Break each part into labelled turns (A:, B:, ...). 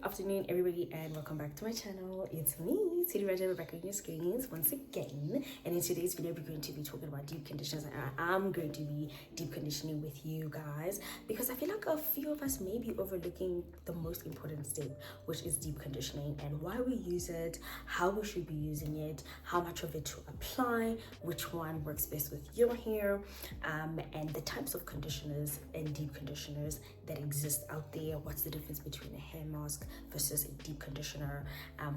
A: afternoon, everybody, and welcome back to my channel. It's me, Tshidi, Radebe, back on your screens once again. And in today's video, we're going to be talking about deep conditioners, and I'm going to be deep conditioning with you guys because I feel like a few of us may be overlooking the most important step, which is deep conditioning, and why we use it, how we should be using it, how much of it to apply, which one works best with your hair, and the types of conditioners and deep conditioners that exist out there. What's the difference between a hair mask versus a deep conditioner?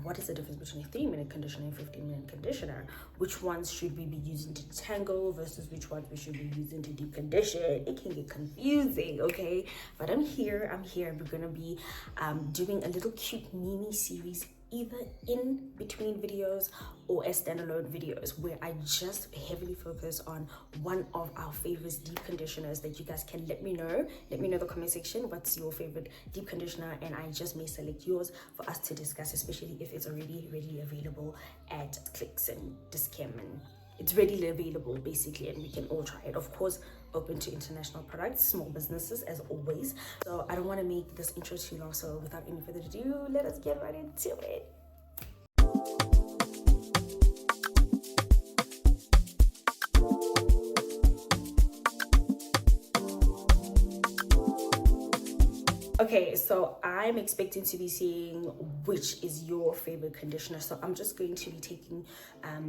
A: What is the difference between a 3-minute conditioner and 15-minute conditioner? Which ones should we be using to tangle versus which ones we should be using to deep condition? It can get confusing, okay? But I'm here. We're gonna be doing a little cute mini series, either in between videos or as standalone videos, where I just heavily focus on one of our favorite deep conditioners that you guys can let me know in the comment section what's your favorite deep conditioner, and I just may select yours for us to discuss, especially if it's already readily available at Clicks and Discam, and it's readily available basically, and we can all try it. Of course, open to international products, small businesses as always. So I don't want to make this intro too long, so without any further ado, let us get right into it. Okay, so I'm expecting to be seeing which is your favorite conditioner. So I'm just going to be taking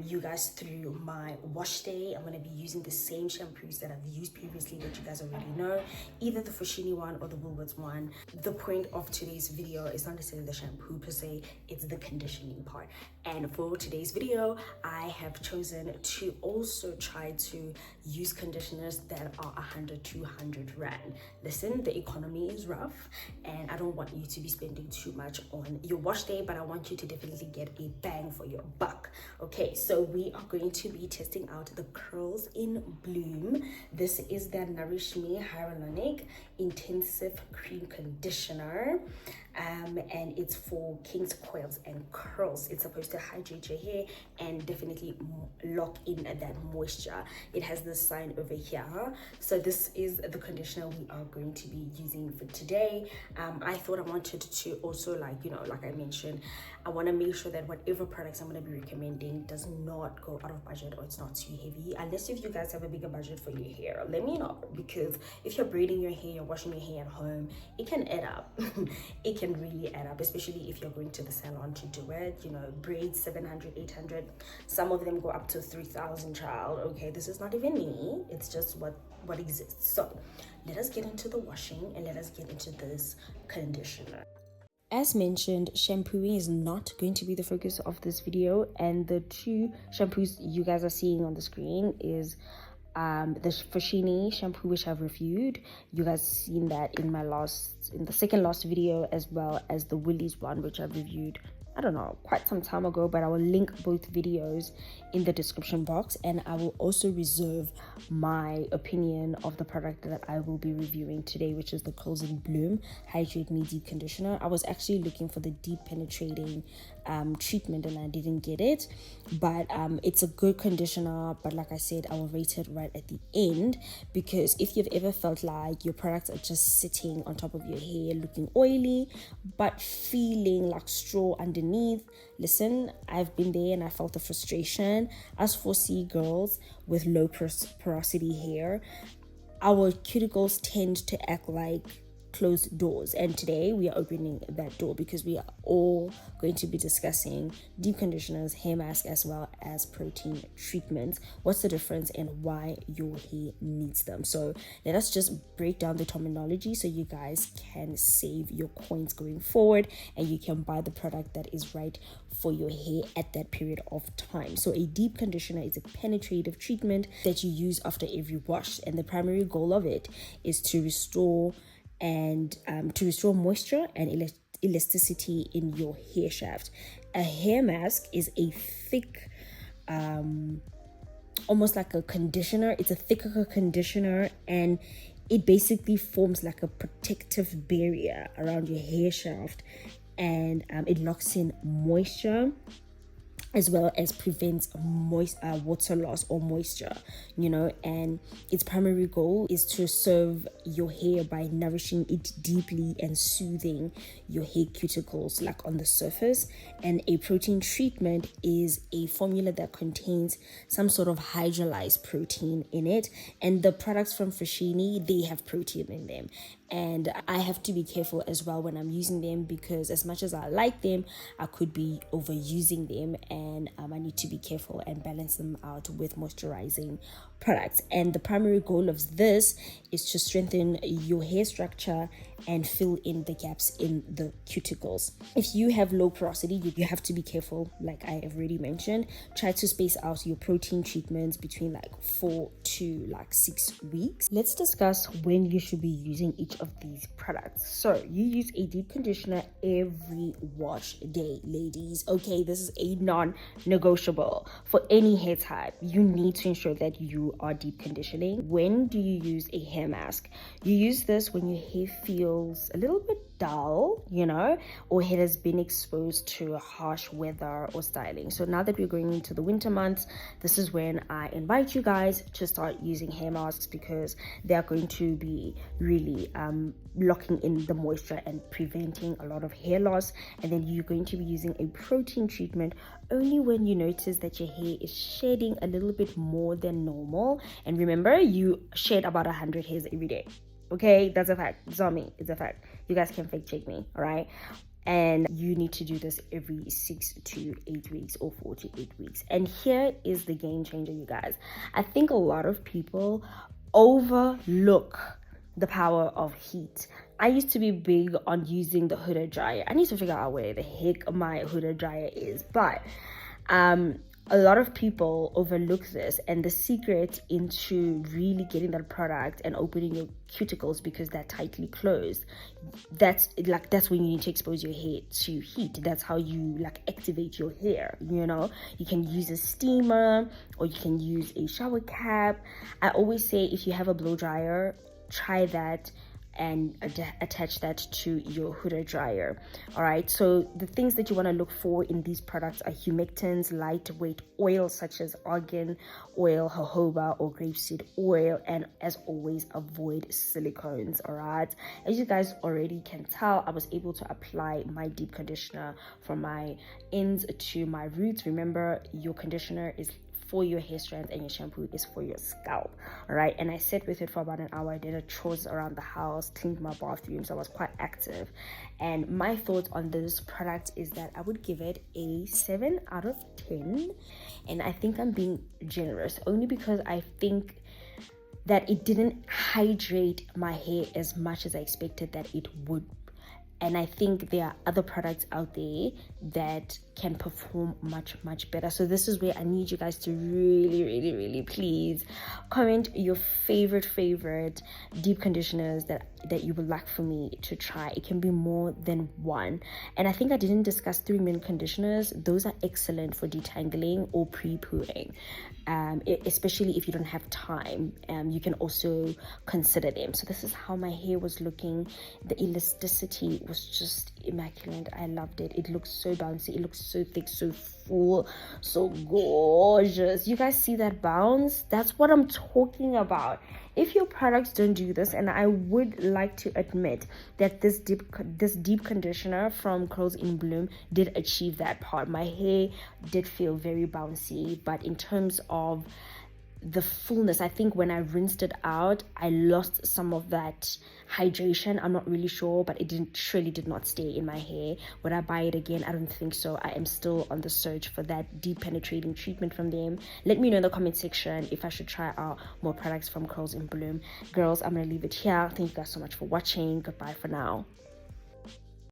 A: you guys through my wash day. I'm going to be using the same shampoos that I've used previously that you guys already know, either the Tshidi one or the Woolworths one. The point of today's video is not necessarily the shampoo per se, it's the conditioning part. And for today's video, I have chosen to also try to use conditioners that are 100 to 200 rand. Listen, the economy is rough, and I don't want you to be spending too much on your wash day, but I want you to definitely get a bang for your buck. Okay, so we are going to be testing out the Curls in Bloom. This is the Nourish Me Hyaluronic Intensive Cream Conditioner, and it's for kinks, coils, and curls. It's supposed to hydrate your hair and definitely lock in that moisture. It has this sign over here. So this is the conditioner we are going to be using for today. I thought I wanted to also, like I mentioned, I want to make sure that whatever products I'm going to be recommending does not go out of budget, or it's not too heavy. Unless if you guys have a bigger budget for your hair, let me know, because if you're braiding your hair, you're washing your hair at home, it can add up. It can really add up, especially if you're going to the salon to do it. Braids 700, 800, some of them go up to 3,000, child. Okay, this is not even me, it's just what exists. So let us get into the washing and let us get into this conditioner. As mentioned, shampooing is not going to be the focus of this video, and the two shampoos you guys are seeing on the screen is the Tshidi shampoo, which I've reviewed. You guys seen that in the second last video, as well as the Woolies one, which I've reviewed, I don't know, quite some time ago, but I will link both videos in the description box, and I will also reserve my opinion of the product that I will be reviewing today, which is the Curls in Bloom Hydrate Me Deep Conditioner. I was actually looking for the deep penetrating treatment, and I didn't get it, but it's a good conditioner. But like I said, I will rate it right at the end, because if you've ever felt like your products are just sitting on top of your hair looking oily but feeling like straw underneath, listen, I've been there and I felt the frustration. As for girls with low porosity hair, our cuticles tend to act like closed doors, and today we are opening that door, because we are all going to be discussing deep conditioners, hair masks, as well as protein treatments. What's the difference and why your hair needs them? So let us just break down the terminology so you guys can save your coins going forward, and you can buy the product that is right for your hair at that period of time. So a deep conditioner is a penetrative treatment that you use after every wash, and the primary goal of it is to restore moisture and elasticity in your hair shaft. A hair mask is a thick, almost like a conditioner. It's a thicker conditioner, and it basically forms like a protective barrier around your hair shaft, and it locks in moisture as well as prevents water loss or moisture, you know. And its primary goal is to serve your hair by nourishing it deeply and soothing your hair cuticles, like on the surface. And a protein treatment is a formula that contains some sort of hydrolyzed protein in it, and the products from Tshidi, they have protein in them. And I have to be careful as well when I'm using them, because as much as I like them, I could be overusing them, and I need to be careful and balance them out with moisturizing products. And the primary goal of this is to strengthen your hair structure and fill in the gaps in the cuticles. If you have low porosity, you have to be careful, like I have already mentioned. Try to space out your protein treatments between like 4 to like 6 weeks. Let's discuss when you should be using each of these products. So you use a deep conditioner every wash day, ladies. Okay, this is a non-negotiable for any hair type. You need to ensure that you are deep conditioning. When do you use a hair mask? You use this when your hair feels a little bit dull, you know, or it has been exposed to harsh weather or styling. So now that we're going into the winter months, this is when I invite you guys to start using hair masks, because they are going to be really locking in the moisture and preventing a lot of hair loss. And then you're going to be using a protein treatment only when you notice that your hair is shedding a little bit more than normal. And remember, you shed about 100 hairs every day. Okay, that's a fact. It's not me, it's a fact. You guys can fake check me, all right? And you need to do this every 6 to 8 weeks or 4 to 8 weeks. And here is the game changer, you guys. I think a lot of people overlook the power of heat. I used to be big on using the hooded dryer. I need to figure out where the heck my hooded dryer is, but a lot of people overlook this. And the secret into really getting that product and opening your cuticles, because they're tightly closed, that's when you need to expose your hair to heat. That's how you like activate your hair, you know. You can use a steamer or you can use a shower cap. I always say, if you have a blow dryer, try that and attach that to your hooded dryer. All right, so the things that you want to look for in these products are humectants, lightweight oils such as argan oil, jojoba or grapeseed oil, and as always, avoid silicones. All right, as you guys already can tell, I was able to apply my deep conditioner from my ends to my roots. Remember, your conditioner is for your hair strands and your shampoo is for your scalp. All right, and I sat with it for about an hour. I did a chores around the house, cleaned my bathroom, so I was quite active. And my thoughts on this product is that I would give it a 7 out of 10. And I think I'm being generous only because I think that it didn't hydrate my hair as much as I expected that it would. And I think there are other products out there that can perform much better. So this is where I need you guys to really please comment your favorite deep conditioners that you would like for me to try. It can be more than one. And I think I didn't discuss 3-minute conditioners. Those are excellent for detangling or pre-pooing, especially if you don't have time. You can also consider them. So this is how my hair was looking. The elasticity was just immaculate. I loved it. It looks so bouncy, it looks so thick, so full, so gorgeous. You guys see that bounce? That's what I'm talking about. If your products don't do this, and I would like to admit that this deep conditioner from Curls in Bloom did achieve that part. My hair did feel very bouncy, but in terms of the fullness, I think when I rinsed it out, I lost some of that hydration. I'm not really sure, but it surely did not stay in my hair. Would I buy it again? I don't think so. I am still on the search for that deep penetrating treatment from them. Let me know in the comment section if I should try out more products from Curls in Bloom. Girls, I'm gonna leave it here. Thank you guys so much for watching. Goodbye for now.